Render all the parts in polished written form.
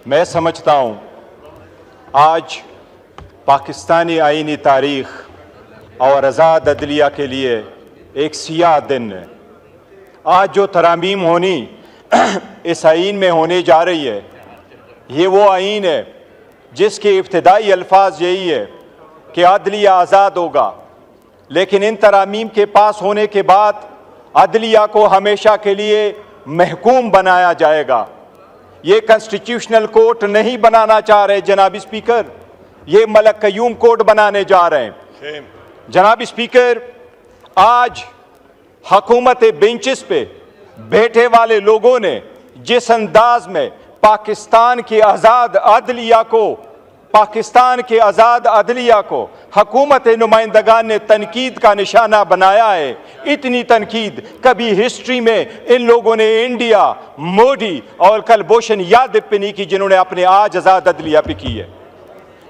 मैं समझता हूँ आज पाकिस्तानी आईनी तारीख और आज़ाद अदलिया के लिए एक सियाह दिन है। आज जो तरामीम होनी इस आईन में होने जा रही है, ये वो आईन है जिसके इब्तिदाई अल्फाज यही है कि अदलिया आज़ाद होगा, लेकिन इन तरामीम के पास होने के बाद अदलिया को हमेशा के लिए महकूम बनाया जाएगा। ये कॉन्स्टिट्यूशनल कोर्ट नहीं बनाना चाह रहे जनाब स्पीकर, ये मलक कयूम कोर्ट बनाने जा रहे हैं। जनाब स्पीकर, आज हुकूमत बेंचेस पे बैठे वाले लोगों ने जिस अंदाज में पाकिस्तान की आज़ाद अदलिया को हुकूमत नुमाइंदगान ने तनकीद का निशाना बनाया है, इतनी तनकीद कभी हिस्ट्री में इन लोगों ने इंडिया, मोदी और कलभूषण यादव पे नहीं की, जिन्होंने अपने आज आज़ाद अदलिया पे की है।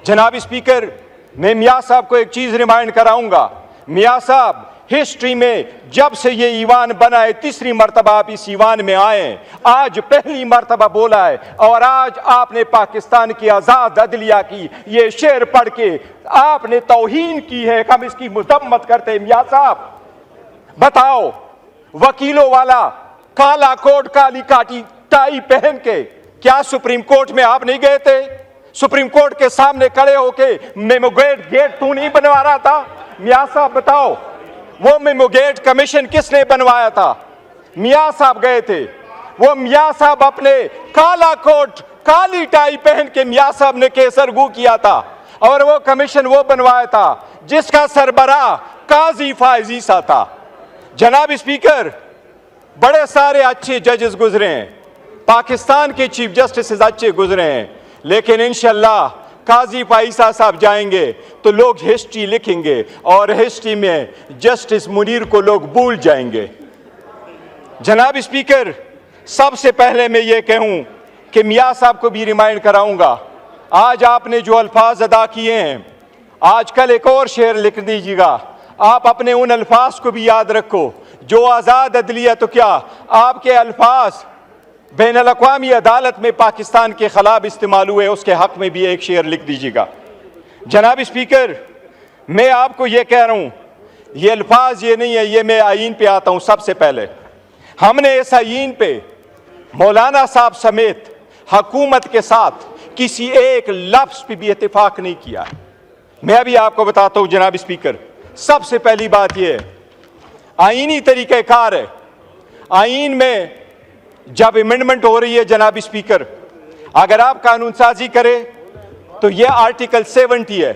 जनाब स्पीकर, मैं मियाँ साहब को एक चीज़ रिमाइंड कराऊंगा। मियाँ साहब, हिस्ट्री में जब से ये ईवान बना है, तीसरी मरतबा आप इस ईवान में आए हैं, आज पहली मरतबा बोला है और आज आपने पाकिस्तान की आज़ाद अदलिया की ये शेर पढ़ के आपने तौहीन की है। हम इसकी मजम्मत करते हैं। मियाँ साहब बताओ, वकीलों वाला काला कोट काली काटी टाई पहन के क्या सुप्रीम कोर्ट में आप नहीं गए थे? सुप्रीम कोर्ट के सामने खड़े होके मेमोगेट गेट तू नहीं बनवा रहा था? मियाँ साहब बताओ, वो मेमोगेट कमीशन किसने बनवाया था? मियाँ साहब गए थे। वो मियाँ साहब अपने काला कोट काली टाई पहन के मियाँ साहब ने केसरगू किया था और वो कमीशन वो बनवाया था जिसका सरबराह काजी फायजी सा था। जनाब स्पीकर, बड़े सारे अच्छे जजेस गुजरे हैं, पाकिस्तान के चीफ जस्टिस अच्छे गुजरे हैं, लेकिन इंशाल्लाह काजी फाइसा साहब जाएंगे तो लोग हिस्ट्री लिखेंगे और हिस्ट्री में जस्टिस मुनीर को लोग भूल जाएंगे। जनाब स्पीकर, सबसे पहले मैं ये कहूं कि मियाँ साहब को भी रिमाइंड कराऊंगा, आज आपने जो अल्फाज अदा किए हैं, आजकल एक और शेर लिख दीजिएगा। आप अपने उन अल्फाज को भी याद रखो जो आज़ाद अदलिया, तो क्या आपके अल्फाज बैनुल अक़वामी अदालत में पाकिस्तान के खिलाफ इस्तेमाल हुए, उसके हक में भी एक शेर लिख दीजिएगा। जनाब स्पीकर, मैं आपको ये कह रहा हूँ, ये अल्फाज ये नहीं है, ये मैं आईन पे आता हूँ। सबसे पहले हमने इस आईन पे मौलाना साहब समेत हुकूमत के साथ किसी एक लफ्ज़ पे भी इत्तेफाक नहीं किया। मैं अभी आपको बताता हूँ जनाब स्पीकर, सबसे पहली बात यह है, आईनी तरीक़ाकार है। आईन में जब अमेंडमेंट हो रही है जनाब स्पीकर, अगर आप कानून साजी करें तो ये आर्टिकल 70 है।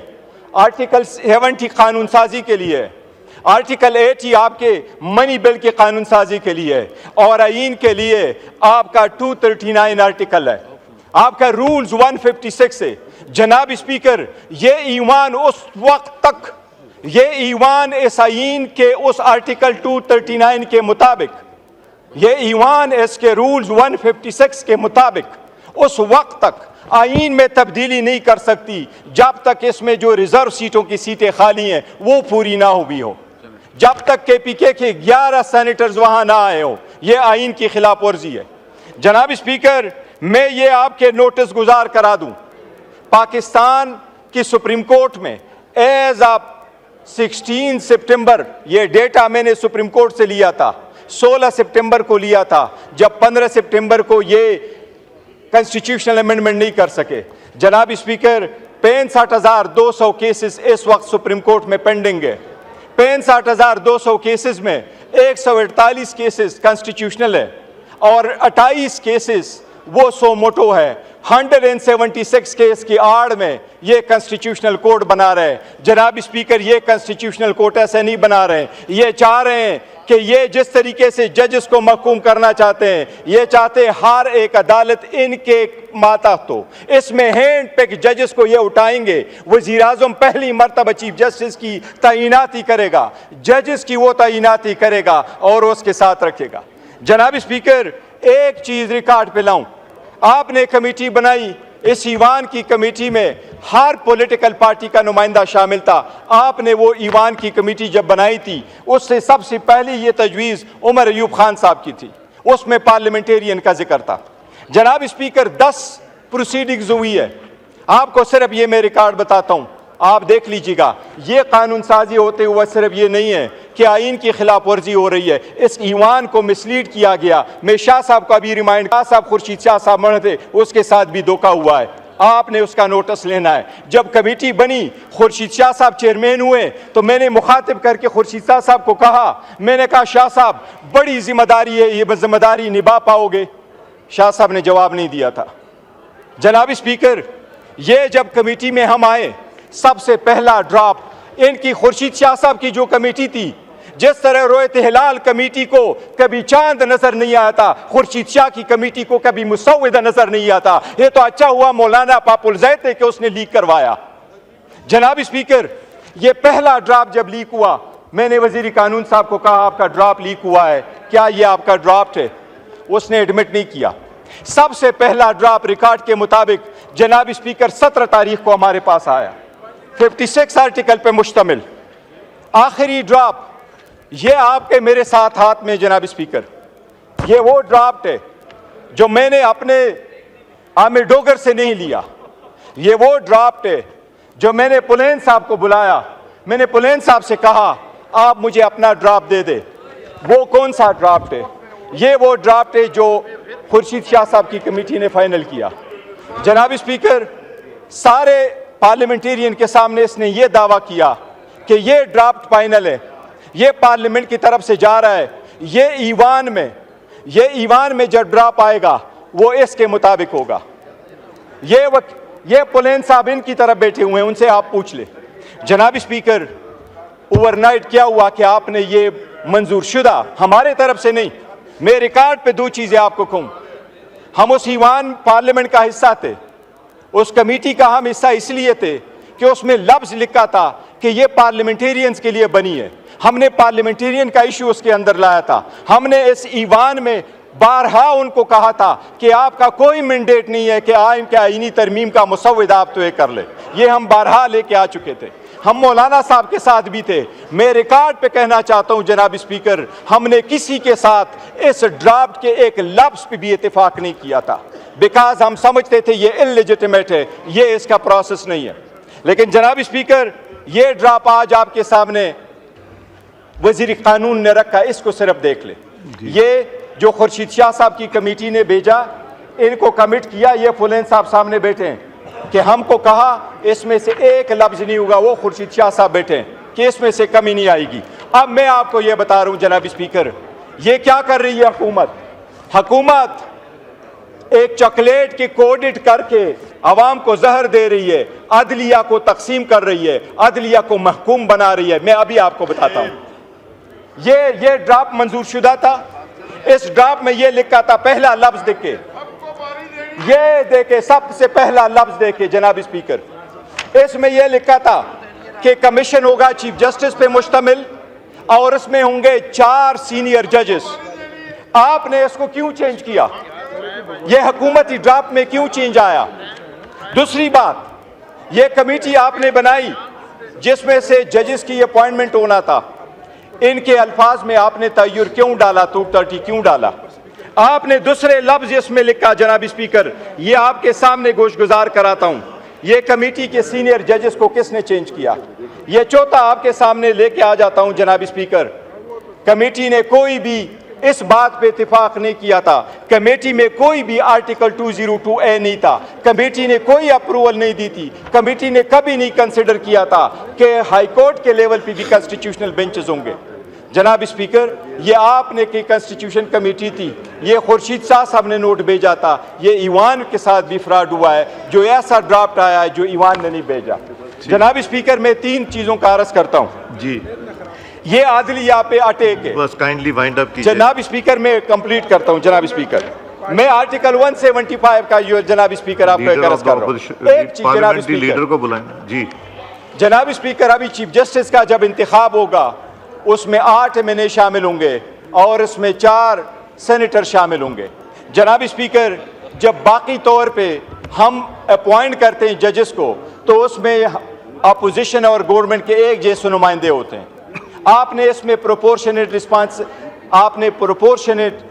आर्टिकल 70 कानून साजी के लिए है, आर्टिकल 80 आपके मनी बिल के कानून साजी के लिए है, और आईन के लिए आपका 239 आर्टिकल है, आपका रूल्स 156 है। जनाब स्पीकर, ये ईवान उस वक्त तक, ये ईवान इस आईन के उस आर्टिकल 239 के मुताबिक, ये ईवान इसके रूल्स 156 के मुताबिक उस वक्त तक आईन में तब्दीली नहीं कर सकती जब तक इसमें जो रिजर्व सीटों की सीटें खाली हैं वो पूरी ना हुई हो, जब तक KPK के 11 सेनेटर्स वहां ना आए हो। ये आईन की खिलाफ वर्जी है। जनाब स्पीकर, मैं ये आपके नोटिस गुजार करा दूं, पाकिस्तान की सुप्रीम कोर्ट में एज ऑफ 16 सितंबर, ये डेटा मैंने सुप्रीम कोर्ट से लिया था, 16 सितंबर को लिया था, जब 15 सितंबर को ये कॉन्स्टिट्यूशनल अमेंडमेंट नहीं कर सके। जनाब स्पीकर, 65,200 केसेस इस वक्त सुप्रीम कोर्ट में पेंडिंग है। 65,200 केसेस में 148 केसेस कॉन्स्टिट्यूशनल है और 28 केसेस वो सो मोटो है। 176 केस की आड़ में ये कॉन्स्टिट्यूशनल कोर्ट बना रहे हैं। जनाब स्पीकर, ये कॉन्स्टिट्यूशनल कोर्ट ऐसे नहीं बना रहे हैं, ये चाह रहे हैं कि ये जिस तरीके से जजेस को महकूम करना चाहते हैं, ये चाहते हैं हर एक अदालत इनके मातहत हो। इसमें हैंड पिक जजेस को ये उठाएंगे। वज़ीर आज़म पहली मरतबा चीफ जस्टिस की तैनाती करेगा, जजेस की वो तैनाती करेगा और उसके साथ रखेगा। जनाब स्पीकर, एक चीज़ रिकॉर्ड पे लाऊं, आपने कमेटी बनाई, इस ईवान की कमेटी में हर पॉलिटिकल पार्टी का नुमाइंदा शामिल था। आपने वो ईवान की कमेटी जब बनाई थी, उससे सबसे पहले ये तजवीज़ उमर अयूब खान साहब की थी, उसमें पार्लियामेंटेरियन का जिक्र था। जनाब स्पीकर, 10 प्रोसीडिंग्स हुई है। आपको सिर्फ ये मैं रिकॉर्ड बताता हूँ, आप देख लीजिएगा। ये कानून साजी होते हुए सिर्फ ये नहीं है कि आइन की खिलाफ वर्जी हो रही है, इस ईवान को मिसलीड किया गया। मैं शाह साहब का भी रिमाइंड, शाह साहब खुर्शीद शाह साहब मर थे, उसके साथ भी धोखा हुआ है, आपने उसका नोटिस लेना है। जब कमेटी बनी, खुर्शीद शाह साहब चेयरमैन हुए, तो मैंने मुखातिब करके खुर्शीद शाह साहब को कहा, मैंने कहा शाह साहब बड़ी जिम्मेदारी है, ये जिम्मेदारी निभा पाओगे? शाह साहब ने जवाब नहीं दिया था। जनाब स्पीकर, ये जब कमेटी में हम आए, सबसे पहला ड्राफ्ट इनकी खुर्शीद शाह साहब की जो कमेटी थी, जिस तरह रोयत हिलाल कमेटी को कभी चांद नजर नहीं आता, खुर्शीद शाह की कमेटी को कभी मुसव्विदा नजर नहीं आता। ये तो अच्छा हुआ मौलाना पापुल जैद थे कि उसने लीक करवाया। जनाब स्पीकर, ये पहला ड्राफ्ट जब लीक हुआ, मैंने वजीर कानून साहब को कहा आपका ड्राफ्ट लीक हुआ है, क्या ये आपका ड्राफ्ट है? उसने एडमिट नहीं किया। सबसे पहला ड्राफ्ट रिकॉर्ड के मुताबिक जनाब स्पीकर 17 तारीख को हमारे पास आया, 56 आर्टिकल पे मुश्तमिल। आखिरी ड्राफ्ट ये आपके मेरे साथ हाथ में जनाब स्पीकर, ये वो ड्राफ्ट है जो मैंने अपने आमिर डोगर से नहीं लिया। ये वो ड्राफ्ट है जो मैंने पुलेन साहब को बुलाया, मैंने पुलेन साहब से कहा आप मुझे अपना ड्राफ्ट दे दे। वो कौन सा ड्राफ्ट है? ये वो ड्राफ्ट है जो खुर्शीद शाह साहब की कमेटी ने फाइनल किया। जनाब स्पीकर, सारे पार्लियामेंटेरियन के सामने इसने ये दावा किया कि ये ड्राफ्ट फाइनल है, ये पार्लियामेंट की तरफ से जा रहा है, ये ईवान में जब ड्राफ्ट आएगा वो इसके मुताबिक होगा। ये पुलेन साहब इनकी तरफ बैठे हुए हैं, उनसे आप पूछ ले। जनाब स्पीकर, ओवरनाइट क्या हुआ कि आपने ये मंजूर शुदा, हमारे तरफ से नहीं, मैं रिकॉर्ड पे दो चीजें आपको कहूं। हम उस ईवान पार्लियामेंट का हिस्सा थे, उस कमेटी का हम हिस्सा इसलिए थे कि उसमें लफ्ज लिखा था कि ये पार्लियामेंटेरियंस के लिए बनी है। हमने पार्लियामेंटेरियन का इशू उसके अंदर लाया था। हमने इस ईवान में बारहा उनको कहा था कि आपका कोई मैंडेट नहीं है कि आइन के आईनी तरमीम का मुसव्विदा आप तो ये कर ले। ये हम बारहा लेके आ चुके थे, हम मौलाना साहब के साथ भी थे। मैं रिकॉर्ड पे कहना चाहता हूं जनाब स्पीकर, हमने किसी के साथ इस ड्राफ्ट के एक लफ्ज पे भी इत्तेफाक नहीं किया था, बिकॉज हम समझते थे ये इलेजिटिमेट है, ये इसका प्रोसेस नहीं है। लेकिन जनाब स्पीकर, ये ड्राफ्ट आज आपके सामने वजीर कानून ने रखा, इसको सिर्फ देख ले। ये जो खुर्शीद शाह साहब की कमेटी ने भेजा, इनको कमिट किया, ये फुलेन साहब सामने बैठे हैं कि हमको कहा इसमें से एक लफ्ज नहीं होगा, वो खुर्शीद शाह साहब बैठे हैं कि इसमें से कमी नहीं आएगी। अब मैं आपको ये बता रहा हूं जनाब स्पीकर, ये क्या कर रही है हुकूमत एक चॉकलेट की कोडिट करके अवाम को जहर दे रही है, अदलिया को तकसीम कर रही है, अदलिया को महकूम बना रही है। मैं अभी आपको बताता हूं, ये ड्राफ्ट मंजूर शुदा था। इस ड्राफ्ट में ये लिखा था, पहला लफ्ज देखे, ये देखे, सबसे पहला लफ्ज देखे जनाब स्पीकर, इसमें यह लिखा था कि कमीशन होगा चीफ जस्टिस पे मुश्तमिल और इसमें होंगे 4 सीनियर जजेस। आपने इसको क्यों चेंज किया? यह हुकूमती ड्राफ्ट में क्यों चेंज आया? दूसरी बात, यह कमेटी आपने बनाई जिसमें से जजेस की अपॉइंटमेंट होना था, इनके अल्फाज में आपने तय्युर क्यों डाला, 230 क्यों डाला? आपने दूसरे लफ्ज इसमें लिखा जनाब स्पीकर, ये आपके सामने गोशगुजार कराता हूं, ये कमेटी के सीनियर जजेस को किसने चेंज किया? ये चौथा आपके सामने लेके आ जाता हूं जनाब स्पीकर, कमेटी ने कोई भी इस बात पे इत्तेफाक नहीं किया था, कमेटी में कोई भी आर्टिकल 202A नहीं था, कमेटी ने कोई अप्रूवल नहीं दी थी, कमेटी ने कभी नहीं कंसिडर किया था कि हाई कोर्ट के लेवल पे भी कॉन्स्टिट्यूशनल बेंचेस होंगे। जनाब स्पीकर, ये आपने की कॉन्स्टिट्यूशन कमेटी थी, ये खुर्शीद शाह साहब ने नोट भेजा था, ये ईवान के साथ भी फ्रॉड हुआ है, जो ऐसा ड्राफ्ट आया है जो ईवान ने नहीं भेजा। जनाब स्पीकर, मैं 3 चीजों का अर्ज करता हूँ जी। ये आदलिया पे अटैक है, बस काइंडली वाइंड अप कीजिए। जनाब स्पीकर, मैं कंप्लीट करता हूँ जनाब स्पीकर, मैं आर्टिकल 175 का जो जनाब स्पीकर आपको अर्ज कर रहा हूँ। एक चीज जनाब स्पीकर, लीडर को बुलाएं जी। जनाब स्पीकर, अभी चीफ जस्टिस का जब इंतखाब होगा उसमें 8 एमएनए शामिल होंगे और इसमें 4 सेनेटर शामिल होंगे। जनाब स्पीकर, जब बाकी तौर पे हम अपॉइंट करते हैं जजेस को, तो उसमें अपोजिशन और गवर्नमेंट के एक जैसे नुमाइंदे होते हैं। आपने इसमें प्रोपोर्शनेट रिस्पांस, आपने प्रोपोर्शनेट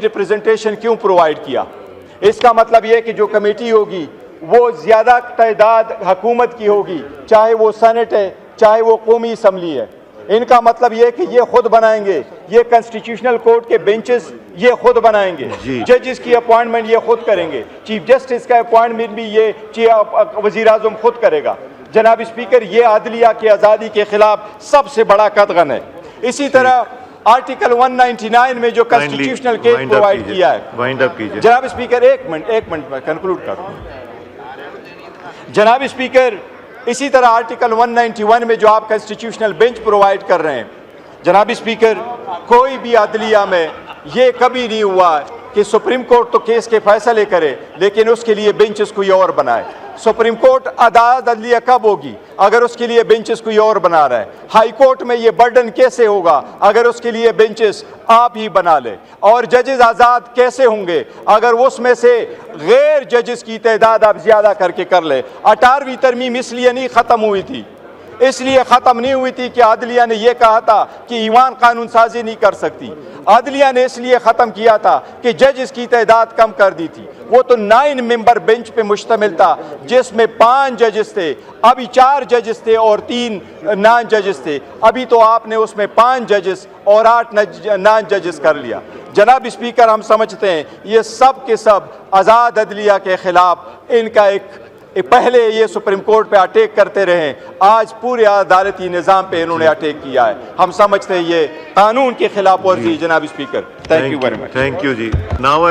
रिप्रेजेंटेशन क्यों प्रोवाइड किया? इसका मतलब ये कि जो कमेटी होगी वो ज़्यादा तादाद हुकूमत की होगी, चाहे वो सेनेट है चाहे वो कौमी असम्बली है। इनका मतलब ये कि ये खुद बनाएंगे, ये कॉन्स्टिट्यूशनल कोर्ट के बेंचेस ये खुद बनाएंगे, जजेस की अपॉइंटमेंट ये खुद करेंगे, चीफ जस्टिस का अपॉइंटमेंट भी ये वज़ीर आज़म खुद करेगा। जनाब स्पीकर, ये अदलिया की आज़ादी के खिलाफ सबसे बड़ा कदगन है। इसी तरह आर्टिकल 199 में जो कॉन्स्टिट्यूशनल केस प्रोवाइड किया है, जनाब स्पीकर एक मिनट में कंक्लूड करूँ। जनाब स्पीकर, इसी तरह आर्टिकल 191 में जो आप कॉन्स्टिट्यूशनल बेंच प्रोवाइड कर रहे हैं, जनाब स्पीकर, कोई भी अदलिया में ये कभी नहीं हुआ कि सुप्रीम कोर्ट तो केस के फैसले करे लेकिन उसके लिए बेंचेस कोई और बनाए। सुप्रीम कोर्ट अदालत अदलिया कब होगी अगर उसके लिए बेंचेस कोई और बना रहा है? हाई कोर्ट में ये बर्डन कैसे होगा अगर उसके लिए बेंचेस आप ही बना ले? और जजेस आज़ाद कैसे होंगे अगर उसमें से गैर जजेस की तादाद आप ज़्यादा करके कर ले? 18वीं तरमीम इसलिए नहीं ख़त्म हुई थी, इसलिए ख़त्म नहीं हुई थी कि अदलिया ने यह कहा था कि ईवान कानून साजी नहीं कर सकती। अदलिया ने इसलिए ख़त्म किया था कि जजेस की तादाद कम कर दी थी। वो तो 9 मेंबर बेंच पे मुश्तमिल था जिसमें 5 जजेस थे, अभी 4 जजेस थे और 3 नॉन जजेस थे। अभी तो आपने उसमें 5 जजेस और 8 नॉन जजेस कर लिया। जनाब स्पीकर, हम समझते हैं ये सब के सब आज़ाद अदलिया के खिलाफ इनका एक पहले ये सुप्रीम कोर्ट पे अटैक करते रहे, आज पूरे अदालती निज़ाम पे इन्होंने अटैक किया है। हम समझते हैं ये कानून के खिलाफ वर्जी। जनाब speaker, thank you very much. Thank you जी। नाउ